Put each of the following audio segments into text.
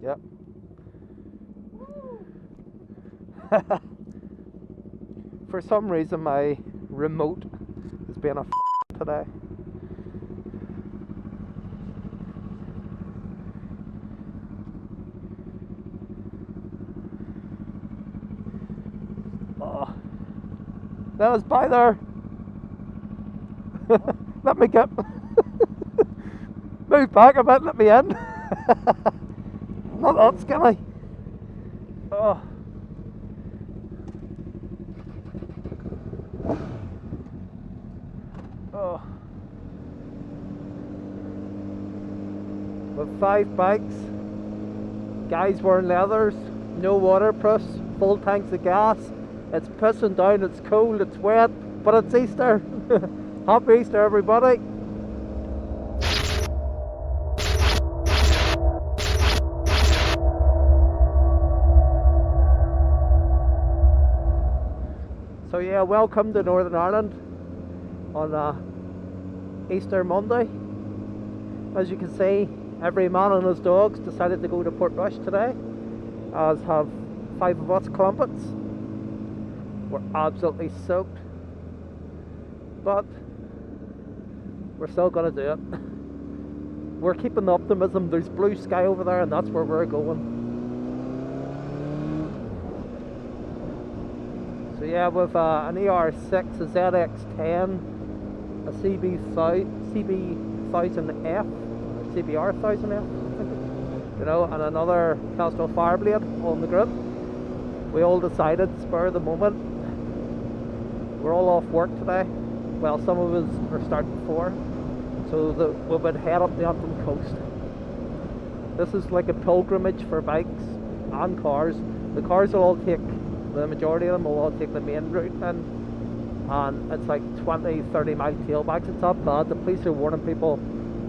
Yep. For some reason my remote is being a today. Oh. That was by there. Let me get move back a bit, let me in. Not that skinny. Oh. Oh. With 5 bikes, guys wearing leathers, no waterproofs, full tanks of gas. It's pissing down, it's cold, it's wet, but it's Easter. Happy Easter, everybody. So yeah, welcome to Northern Ireland on Easter Monday. As you can see, every man and his dogs decided to go to Portrush today, as have 5 of us clumpets. We're absolutely soaked, but we're still gonna do it. We're keeping the optimism. There's blue sky over there, and that's where we're going. So yeah, with an ER6, a ZX10, a CB1000F, or CBR1000F, I think, you know, and another Castrol Fireblade on the group. We all decided, spur of the moment, we're all off work today. Well, some of us are starting before, so we would head up the Antrim coast. This is like a pilgrimage for bikes and cars. The cars will all take, the majority of them will all take the main route in, and it's like 20-30 mile tailbacks. It's not bad. The police are warning people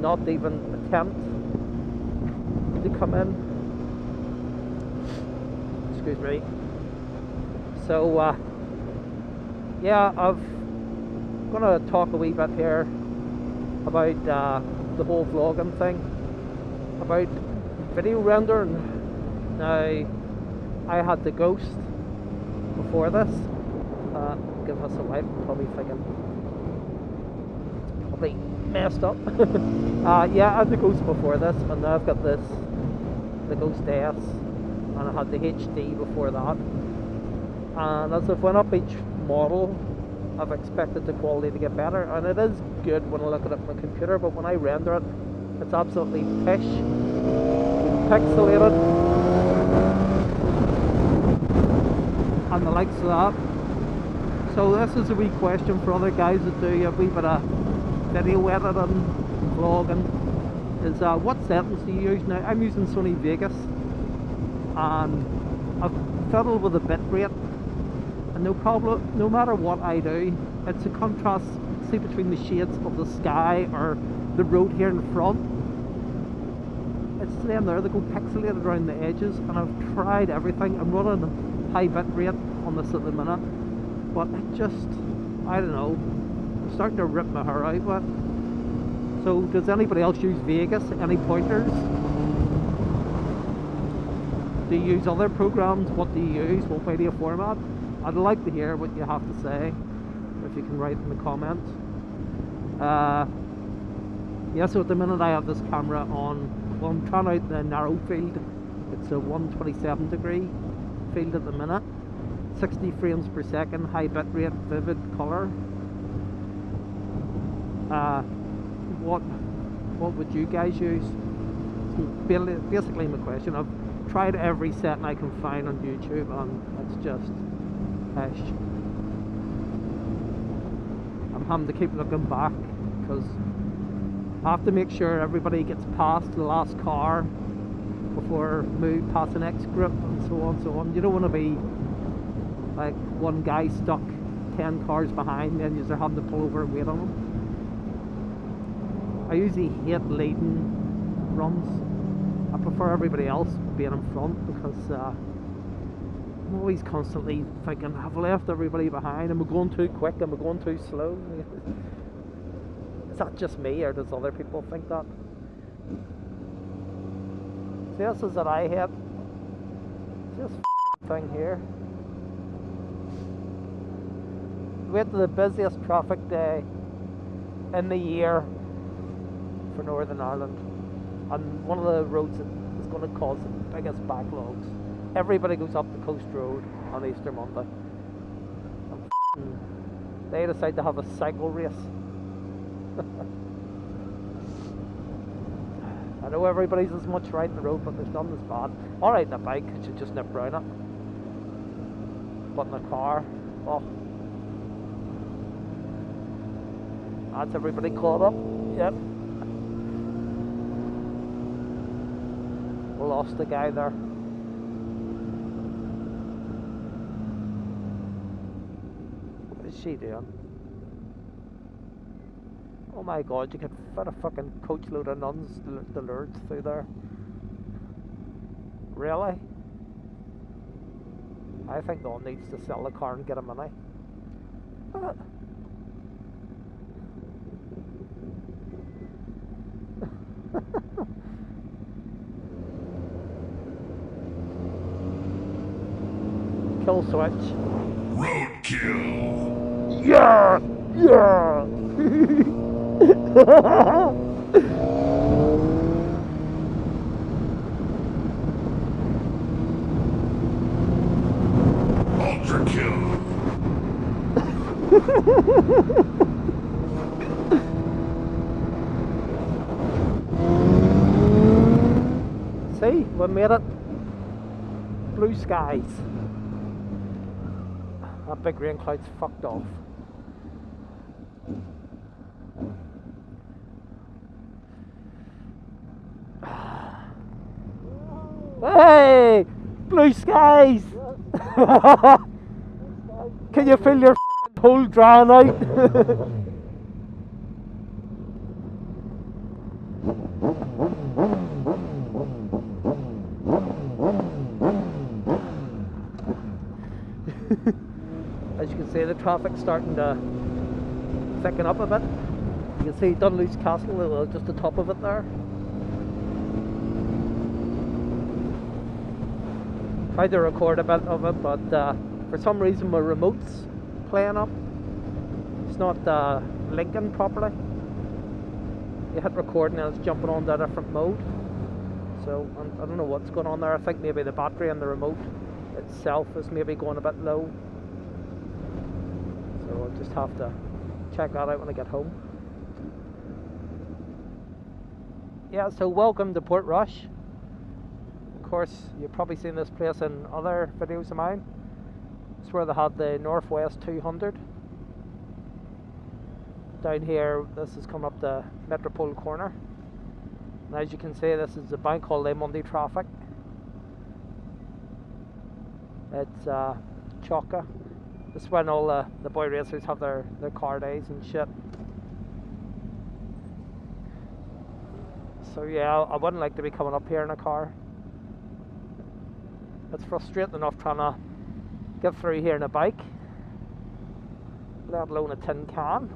not to even attempt to come in. Excuse me. So yeah, I'm gonna talk a wee bit here about the whole vlogging thing, about video rendering. Now, I had the Ghost before this. Give us a light. Probably thinking it's probably messed up. Yeah, I had the Ghost before this, and now I've got this, the Ghost S, and I had the HD before that. And as I've went up each model, I've expected the quality to get better, and it is good when I look at it on my computer, but when I render it, it's absolutely pish, pixelated, and the likes of that. So this is a wee question for other guys that do a wee bit of video editing, vlogging, is what settings do you use? Now, I'm using Sony Vegas, and I've fiddled with the bitrate. And no problem, no matter what I do, it's a contrast, see, between the shades of the sky or the road here in front. It's them there, they go pixelated around the edges, and I've tried everything. I'm running high bit rate on this at the minute, but it just, I don't know, I'm starting to rip my hair out with it. So does anybody else use Vegas? Any pointers? Do you use other programs? What do you use? What media format? I'd like to hear what you have to say, if you can write in the comments. Yeah, so at the minute I have this camera on, well, I'm trying out the narrow field. It's a 127 degree field at the minute. 60 frames per second, high bit rate, vivid colour. What would you guys use? So basically my question. I've tried every setting I can find on YouTube, and it's just pish. I'm having to keep looking back because I have to make sure everybody gets past the last car before move past the next group, and so on, so on. You don't want to be like one guy stuck 10 cars behind, and you're having to pull over and wait on them. I usually hate leading runs. I prefer everybody else being in front, because I'm always constantly thinking, have I left everybody behind? Am I going too quick? Am I going too slow? Is that just me, or does other people think that? See, this is what I hate. This thing here. Wait to the busiest traffic day in the year for Northern Ireland, and one of the roads that is going to cause the biggest backlogs. Everybody goes up the coast road on Easter Monday, and they decide to have a cycle race. I know everybody's as much right in the road, but there's none as bad. Alright, in a bike, you should just nip round it. But in a car, oh. That's everybody caught up. Yep. We lost the guy there. What is she doing? Oh my god, you could fit a fucking coachload of nuns the Lourdes through there. Really? I think no one needs to sell the car and get a money. Kill switch. Roadkill. Yeah! Yeah! Ultra kill. See, we made it. Blue skies. That big rain cloud's fucked off. Hey! Blue skies! Can you feel your hole drying out? As you can see, the traffic's starting to thicken up a bit. You can see Dunluce Castle, just the top of it there. Tried to record a bit of it, but for some reason my remote's playing up. It's not linking properly. You hit record and it's jumping on to a different mode. So I don't know what's going on there. I think maybe the battery in the remote itself is maybe going a bit low. So I'll just have to check that out when I get home. Yeah, so welcome to Portrush. Of course, you've probably seen this place in other videos of mine. It's where they had the Northwest 200. Down here, this is coming up the Metropole corner. And as you can see, this is the bank holiday Monday traffic. It's chocker. This is when all the boy racers have their car days and shit. So yeah, I wouldn't like to be coming up here in a car. It's frustrating enough trying to get through here in a bike, let alone a tin can.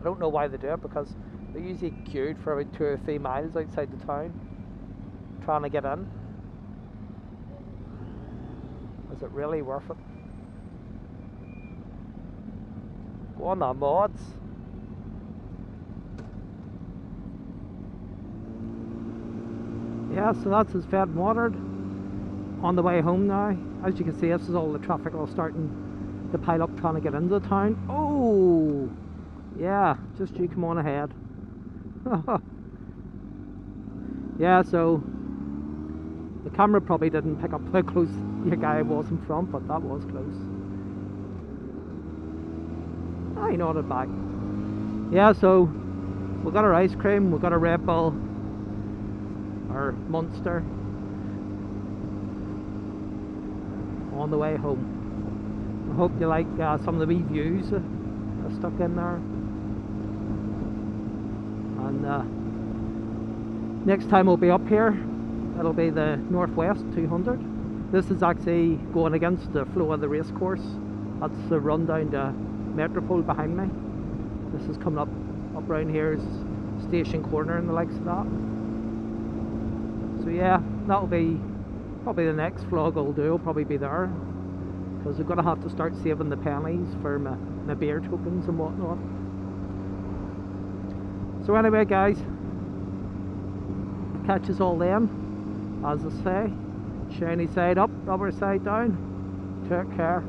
I don't know why they do it, because they're usually queued for about 2 or 3 miles outside the town trying to get in. Is it really worth it? Go on the mods. Yeah, so that's as fed and watered. On the way home now. As you can see, this is all the traffic all starting to pile up trying to get into the town. Oh! Yeah, just you come on ahead. Yeah, so the camera probably didn't pick up how close your guy was in front, but that was close. Ah, he nodded back. Yeah, so we got our ice cream, we got a Red Bull, our Monster, on the way home. I hope you like some of the wee views I stuck in there. And next time we'll be up here, it'll be the Northwest 200. This is actually going against the flow of the race course. That's the run down to Metropole behind me. This is coming up around here is Station Corner and the likes of that. yeah, that'll be probably the next vlog I'll do. I'll probably be there, because I'm gonna have to start saving the pennies for my beer tokens and whatnot. So anyway guys, catch us all then. As I say, shiny side up, rubber side down. Take care.